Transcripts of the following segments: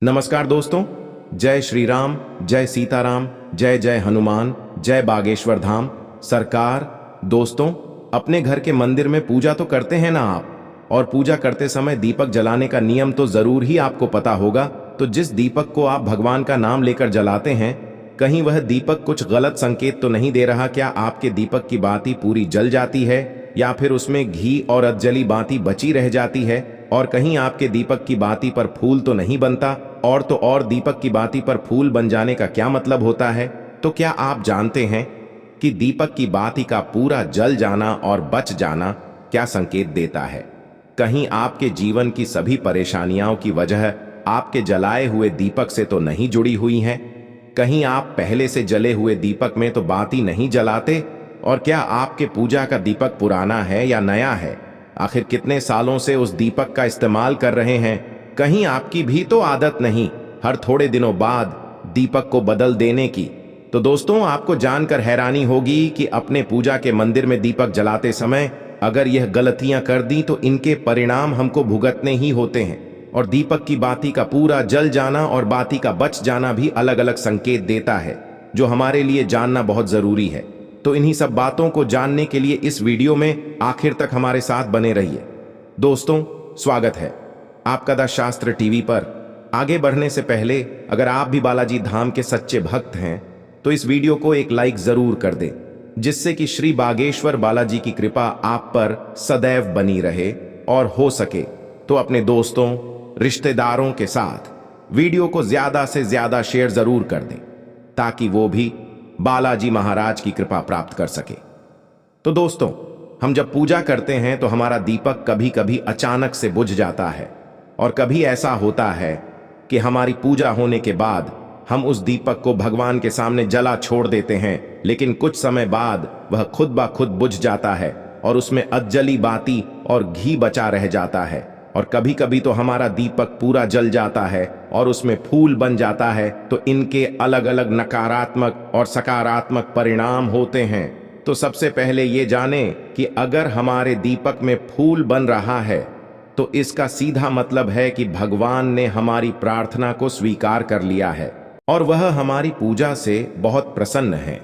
नमस्कार दोस्तों। जय श्री राम, जय सीताराम, जय जय हनुमान, जय बागेश्वर धाम। सरकार दोस्तों, अपने घर के मंदिर में पूजा तो करते हैं ना आप, और पूजा करते समय दीपक जलाने का नियम तो जरूर ही आपको पता होगा। तो जिस दीपक को आप भगवान का नाम लेकर जलाते हैं, कहीं वह दीपक कुछ गलत संकेत तो नहीं दे रहा? क्या आपके दीपक की बाती पूरी जल जाती है, या फिर उसमें घी और अधजली बाती बची रह जाती है? और कहीं आपके दीपक की बाती पर फूल तो नहीं बनता? और तो और दीपक की बाती पर फूल बन जाने का क्या मतलब होता है? तो क्या आप जानते हैं कि दीपक की बाती का पूरा जल जाना और बच जाना क्या संकेत देता है? कहीं आपके जीवन की सभी परेशानियों की वजह आपके जलाए हुए दीपक से तो नहीं जुड़ी हुई हैं? कहीं आप पहले से जले हुए दीपक में तो बाती नहीं जलाते? और क्या आपके पूजा का दीपक पुराना है या नया है? आखिर कितने सालों से उस दीपक का इस्तेमाल कर रहे हैं? कहीं आपकी भी तो आदत नहीं हर थोड़े दिनों बाद दीपक को बदल देने की? तो दोस्तों, आपको जानकर हैरानी होगी कि अपने पूजा के मंदिर में दीपक जलाते समय अगर यह गलतियां कर दी तो इनके परिणाम हमको भुगतने ही होते हैं। और दीपक की बाती का पूरा जल जाना और बाती का बच जाना भी अलग अलग संकेत देता है, जो हमारे लिए जानना बहुत जरूरी है। तो इन्हीं सब बातों को जानने के लिए इस वीडियो में आखिर तक हमारे साथ बने रहिए। दोस्तों, स्वागत है आपका द शास्त्र टीवी पर। आगे बढ़ने से पहले अगर आप भी बालाजी धाम के सच्चे भक्त हैं तो इस वीडियो को एक लाइक जरूर कर दें, जिससे कि श्री बागेश्वर बालाजी की कृपा आप पर सदैव बनी रहे। और हो सके तो अपने दोस्तों, रिश्तेदारों के साथ वीडियो को ज्यादा से ज्यादा शेयर जरूर कर दें, ताकि वो भी बालाजी महाराज की कृपा प्राप्त कर सके। तो दोस्तों, हम जब पूजा करते हैं तो हमारा दीपक कभी कभी अचानक से बुझ जाता है, और कभी ऐसा होता है कि हमारी पूजा होने के बाद हम उस दीपक को भगवान के सामने जला छोड़ देते हैं, लेकिन कुछ समय बाद वह खुद ब खुद बुझ जाता है और उसमें अधजली बाती और घी बचा रह जाता है। और कभी कभी तो हमारा दीपक पूरा जल जाता है और उसमें फूल बन जाता है। तो इनके अलग अलग नकारात्मक और सकारात्मक परिणाम होते हैं। तो सबसे पहले ये जाने कि अगर हमारे दीपक में फूल बन रहा है तो इसका सीधा मतलब है कि भगवान ने हमारी प्रार्थना को स्वीकार कर लिया है और वह हमारी पूजा से बहुत प्रसन्न है।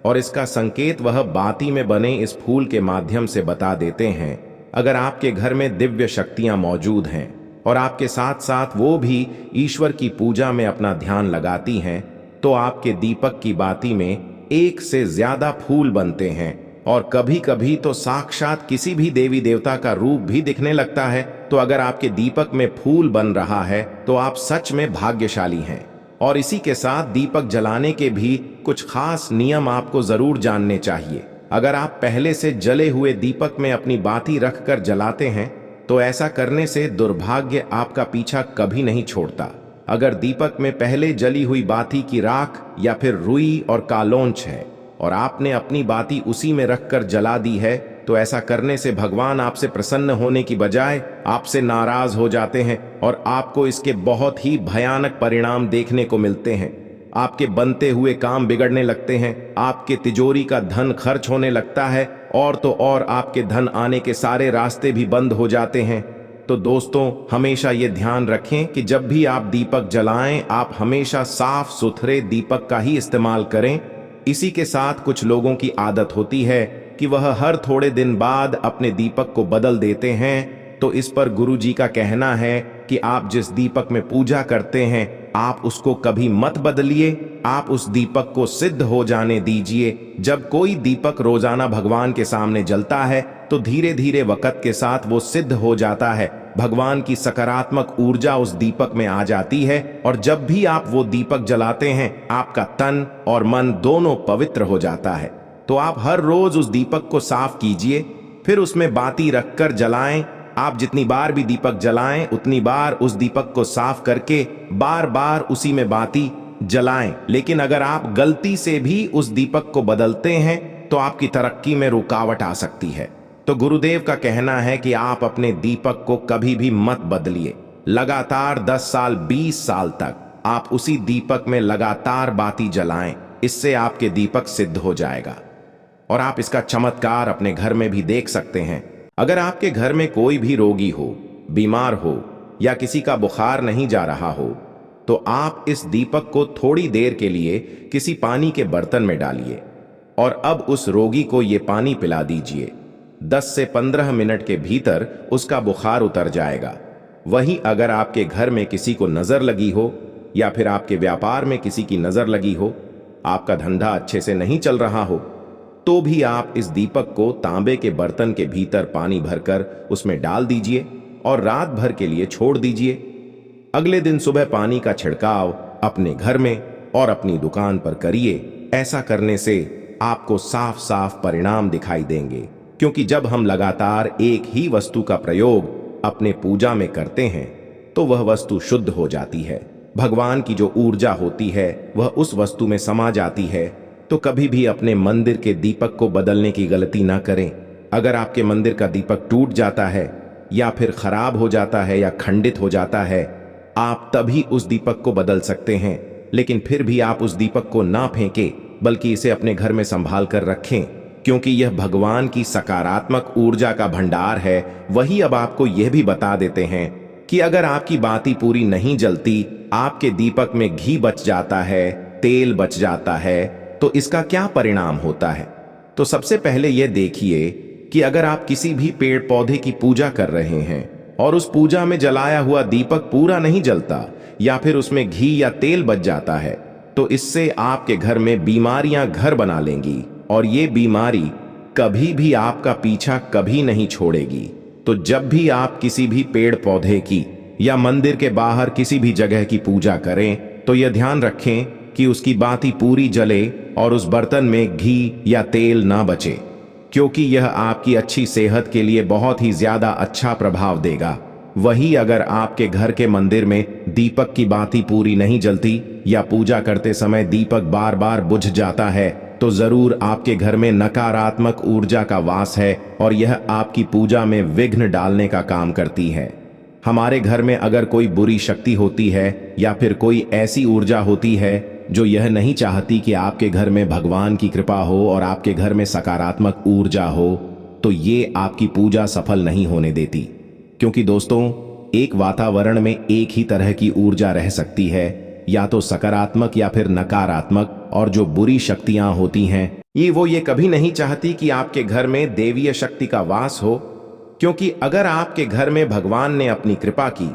और इसका संकेत वह बाती में बने इस फूल के माध्यम से बता देते हैं। अगर आपके घर में दिव्य शक्तियां मौजूद हैं और आपके साथ साथ वो भी ईश्वर की पूजा में अपना ध्यान लगाती हैं, तो आपके दीपक की बाती में एक से ज्यादा फूल बनते हैं। और कभी कभी तो साक्षात किसी भी देवी देवता का रूप भी दिखने लगता है। तो अगर आपके दीपक में फूल बन रहा है तो आप सच में भाग्यशाली हैं। और इसी के साथ दीपक जलाने के भी कुछ खास नियम आपको जरूर जानने चाहिए। अगर आप पहले से जले हुए दीपक में अपनी बाती रखकर जलाते हैं तो ऐसा करने से दुर्भाग्य आपका पीछा कभी नहीं छोड़ता। अगर दीपक में पहले जली हुई बाती की राख या फिर रुई और कालोंच है और आपने अपनी बाती उसी में रखकर जला दी है, तो ऐसा करने से भगवान आपसे प्रसन्न होने की बजाय आपसे नाराज हो जाते हैं और आपको इसके बहुत ही भयानक परिणाम देखने को मिलते हैं। आपके बनते हुए काम बिगड़ने लगते हैं, आपके तिजोरी का धन खर्च होने लगता है, और तो और आपके धन आने के सारे रास्ते भी बंद हो जाते हैं। तो दोस्तों, हमेशा ये ध्यान रखें कि जब भी आप दीपक जलाएं, आप हमेशा साफ सुथरे दीपक का ही इस्तेमाल करें। इसी के साथ कुछ लोगों की आदत होती है कि वह हर थोड़े दिन बाद अपने दीपक को बदल देते हैं। तो इस पर गुरुजी का कहना है कि आप जिस दीपक में पूजा करते हैं, आप उसको कभी मत बदलिए। आप उस दीपक को सिद्ध हो जाने दीजिए। जब कोई दीपक रोजाना भगवान के सामने जलता है तो धीरे धीरे वक्त के साथ वो सिद्ध हो जाता है। भगवान की सकारात्मक ऊर्जा उस दीपक में आ जाती है, और जब भी आप वो दीपक जलाते हैं, आपका तन और मन दोनों पवित्र हो जाता है। तो आप हर रोज उस दीपक को साफ कीजिए, फिर उसमें बाती रखकर जलाएं। आप जितनी बार भी दीपक जलाएं, उतनी बार उस दीपक को साफ करके बार बार उसी में बाती जलाएं। लेकिन अगर आप गलती से भी उस दीपक को बदलते हैं तो आपकी तरक्की में रुकावट आ सकती है। तो गुरुदेव का कहना है कि आप अपने दीपक को कभी भी मत बदलिए। लगातार 10 साल 20 साल तक आप उसी दीपक में लगातार बाती जलाएं। इससे आपके दीपक सिद्ध हो जाएगा। और आप इसका चमत्कार अपने घर में भी देख सकते हैं। अगर आपके घर में कोई भी रोगी हो, बीमार हो, या किसी का बुखार नहीं जा रहा हो, तो आप इस दीपक को थोड़ी देर के लिए किसी पानी के बर्तन में डालिए और अब उस रोगी को ये पानी पिला दीजिए। 10 से 15 मिनट के भीतर उसका बुखार उतर जाएगा। वहीं अगर आपके घर में किसी को नजर लगी हो या फिर आपके व्यापार में किसी की नजर लगी हो, आपका धंधा अच्छे से नहीं चल रहा हो, तो भी आप इस दीपक को तांबे के बर्तन के भीतर पानी भरकर उसमें डाल दीजिए और रात भर के लिए छोड़ दीजिए। अगले दिन सुबह पानी का छिड़काव अपने घर में और अपनी दुकान पर करिए। ऐसा करने से आपको साफ साफ परिणाम दिखाई देंगे, क्योंकि जब हम लगातार एक ही वस्तु का प्रयोग अपने पूजा में करते हैं तो वह वस्तु शुद्ध हो जाती है। भगवान की जो ऊर्जा होती है वह उस वस्तु में समा जाती है। तो कभी भी अपने मंदिर के दीपक को बदलने की गलती ना करें। अगर आपके मंदिर का दीपक टूट जाता है या फिर खराब हो जाता है या खंडित हो जाता है, आप तभी उस दीपक को बदल सकते हैं। लेकिन फिर भी आप उस दीपक को ना फेंकें, बल्कि इसे अपने घर में संभाल कर रखें, क्योंकि यह भगवान की सकारात्मक ऊर्जा का भंडार है। वही अब आपको यह भी बता देते हैं कि अगर आपकी बाती पूरी नहीं जलती, आपके दीपक में घी बच जाता है, तेल बच जाता है, तो इसका क्या परिणाम होता है। तो सबसे पहले यह देखिए कि अगर आप किसी भी पेड़ पौधे की पूजा कर रहे हैं और उस पूजा में जलाया हुआ दीपक पूरा नहीं जलता या फिर उसमें घी या तेल बच जाता है, तो इससे आपके घर में बीमारियां घर बना लेंगी और ये बीमारी कभी भी आपका पीछा कभी नहीं छोड़ेगी। तो जब भी आप किसी भी पेड़ पौधे की या मंदिर के बाहर किसी भी जगह की पूजा करें, तो यह ध्यान रखें कि उसकी बाती पूरी जले और उस बर्तन में घी या तेल ना बचे, क्योंकि यह आपकी अच्छी सेहत के लिए बहुत ही ज्यादा अच्छा प्रभाव देगा। वही अगर आपके घर के मंदिर में दीपक की बाती पूरी नहीं जलती या पूजा करते समय दीपक बार बार बुझ जाता है, तो जरूर आपके घर में नकारात्मक ऊर्जा का वास है और यह आपकी पूजा में विघ्न डालने का काम करती है। हमारे घर में अगर कोई बुरी शक्ति होती है या फिर कोई ऐसी ऊर्जा होती है जो यह नहीं चाहती कि आपके घर में भगवान की कृपा हो और आपके घर में सकारात्मक ऊर्जा हो, तो ये आपकी पूजा सफल नहीं होने देती। क्योंकि दोस्तों, एक वातावरण में एक ही तरह की ऊर्जा रह सकती है, या तो सकारात्मक या फिर नकारात्मक, और जो बुरी शक्तियां होती हैं ये कभी नहीं चाहती कि आपके घर में देवीय शक्ति का वास हो। क्योंकि अगर आपके घर में भगवान ने अपनी कृपा की,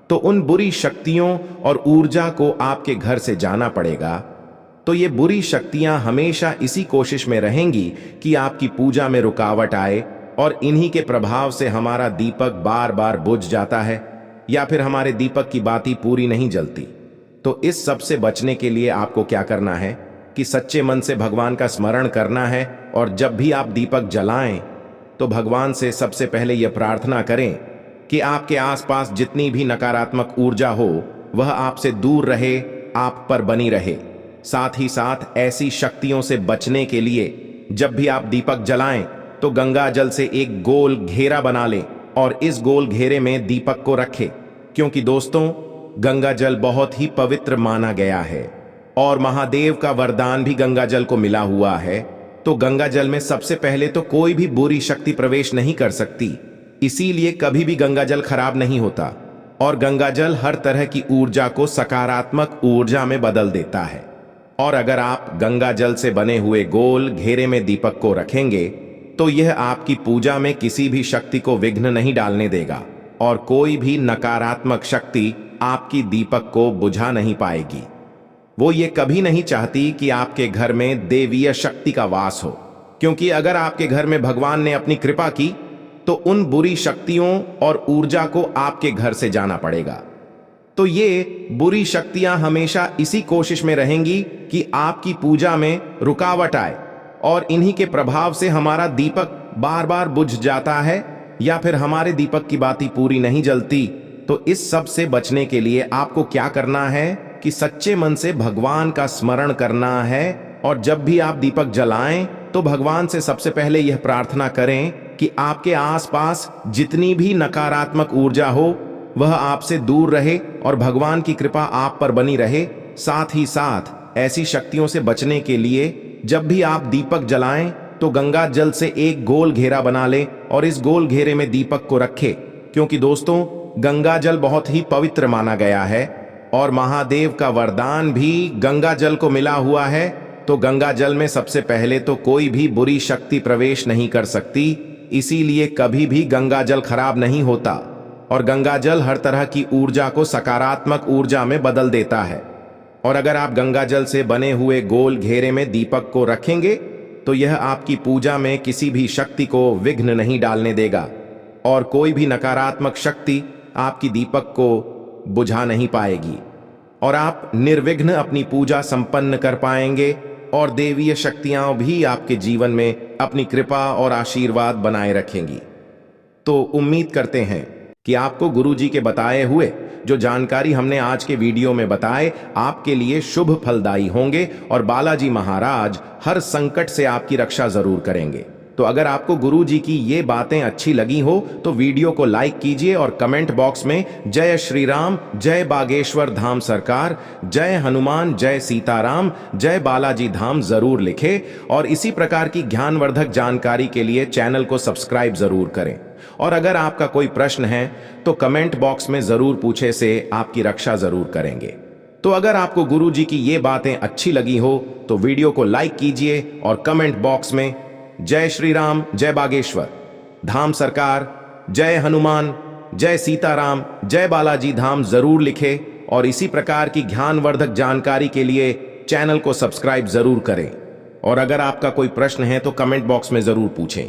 तो उन बुरी शक्तियों और ऊर्जा को आपके घर से जाना पड़ेगा। तो ये बुरी शक्तियां हमेशा इसी कोशिश में रहेंगी कि आपकी पूजा में रुकावट आए, और इन्हीं के प्रभाव से हमारा दीपक बार बार बुझ जाता है या फिर हमारे दीपक की बाती पूरी नहीं जलती। तो इस सब से बचने के लिए आपको क्या करना है कि सच्चे मन से भगवान का स्मरण करना है, और जब भी आप दीपक जलाएं तो भगवान से सबसे पहले यह प्रार्थना करें कि आपके आसपास जितनी भी नकारात्मक ऊर्जा हो वह आपसे दूर रहे, आप पर बनी रहे। साथ ही साथ ऐसी शक्तियों से बचने के लिए जब भी आप दीपक जलाएं तो गंगा जल से एक गोल घेरा बना लें और इस गोल घेरे में दीपक को रखें। क्योंकि दोस्तों, गंगा जल बहुत ही पवित्र माना गया है और महादेव का वरदान भी गंगा जल को मिला हुआ है। तो गंगा जल में सबसे पहले तो कोई भी बुरी शक्ति प्रवेश नहीं कर सकती, इसीलिए कभी भी गंगा जल खराब नहीं होता, और गंगा जल हर तरह की ऊर्जा को सकारात्मक ऊर्जा में बदल देता है। और अगर आप गंगा जल से बने हुए गोल घेरे में दीपक को रखेंगे तो यह आपकी पूजा में किसी भी शक्ति को विघ्न नहीं डालने देगा और कोई भी नकारात्मक शक्ति आपकी दीपक को बुझा नहीं पाएगी। वो ये कभी नहीं चाहती कि आपके घर में देवीय शक्ति का वास हो, क्योंकि अगर आपके घर में भगवान ने अपनी कृपा की तो उन बुरी शक्तियों और ऊर्जा को आपके घर से जाना पड़ेगा। तो ये बुरी शक्तियां हमेशा इसी कोशिश में रहेंगी कि आपकी पूजा में रुकावट आए, और इन्हीं के प्रभाव से हमारा दीपक बार बार बुझ जाता है या फिर हमारे दीपक की बाती पूरी नहीं जलती। तो इस सब से बचने के लिए आपको क्या करना है कि सच्चे मन से भगवान का स्मरण करना है, और जब भी आप दीपक जलाएं तो भगवान से सबसे पहले यह प्रार्थना करें कि आपके आसपास जितनी भी नकारात्मक ऊर्जा हो वह आपसे दूर रहे और भगवान की कृपा आप पर बनी रहे। साथ ही साथ ऐसी शक्तियों से बचने के लिए जब भी आप दीपक जलाएं तो गंगा जल से एक गोल घेरा बना लें और इस गोल घेरे में दीपक को रखें। क्योंकि दोस्तों, गंगा जल बहुत ही पवित्र माना गया है और महादेव का वरदान भी गंगा जल को मिला हुआ है, तो गंगा जल में सबसे पहले तो कोई भी बुरी शक्ति प्रवेश नहीं कर सकती, इसीलिए कभी भी गंगा जल खराब नहीं होता और गंगा जल हर तरह की ऊर्जा को सकारात्मक ऊर्जा में बदल देता है। और अगर आप गंगा जल से बने हुए गोल घेरे में दीपक को रखेंगे तो यह आपकी पूजा में किसी भी शक्ति को विघ्न नहीं डालने देगा और कोई भी नकारात्मक शक्ति आपकी दीपक को बुझा नहीं पाएगी और आप निर्विघ्न अपनी पूजा संपन्न कर पाएंगे और देवीय शक्तियां भी आपके जीवन में अपनी कृपा और आशीर्वाद बनाए रखेंगी। तो उम्मीद करते हैं कि आपको गुरुजी के बताए हुए जो जानकारी हमने आज के वीडियो में बताए आपके लिए शुभ फलदायी होंगे और बालाजी महाराज हर संकट से आपकी रक्षा जरूर करेंगे। तो अगर आपको गुरुजी की ये बातें अच्छी लगी हो तो वीडियो को लाइक कीजिए और कमेंट बॉक्स में जय श्री राम, जय बागेश्वर धाम सरकार, जय हनुमान, जय सीताराम, जय बालाजी धाम जरूर लिखें और इसी प्रकार की ज्ञानवर्धक जानकारी के लिए चैनल को सब्सक्राइब जरूर करें। और अगर आपका कोई प्रश्न है तो कमेंट बॉक्स में जरूर पूछे से आपकी रक्षा जरूर करेंगे। तो अगर आपको गुरुजी की ये बातें अच्छी लगी हो तो वीडियो को लाइक कीजिए और कमेंट बॉक्स में जय श्री राम, जय बागेश्वर धाम सरकार, जय हनुमान, जय सीताराम, जय बालाजी धाम जरूर लिखें और इसी प्रकार की ज्ञानवर्धक जानकारी के लिए चैनल को सब्सक्राइब जरूर करें। और अगर आपका कोई प्रश्न है तो कमेंट बॉक्स में जरूर पूछें।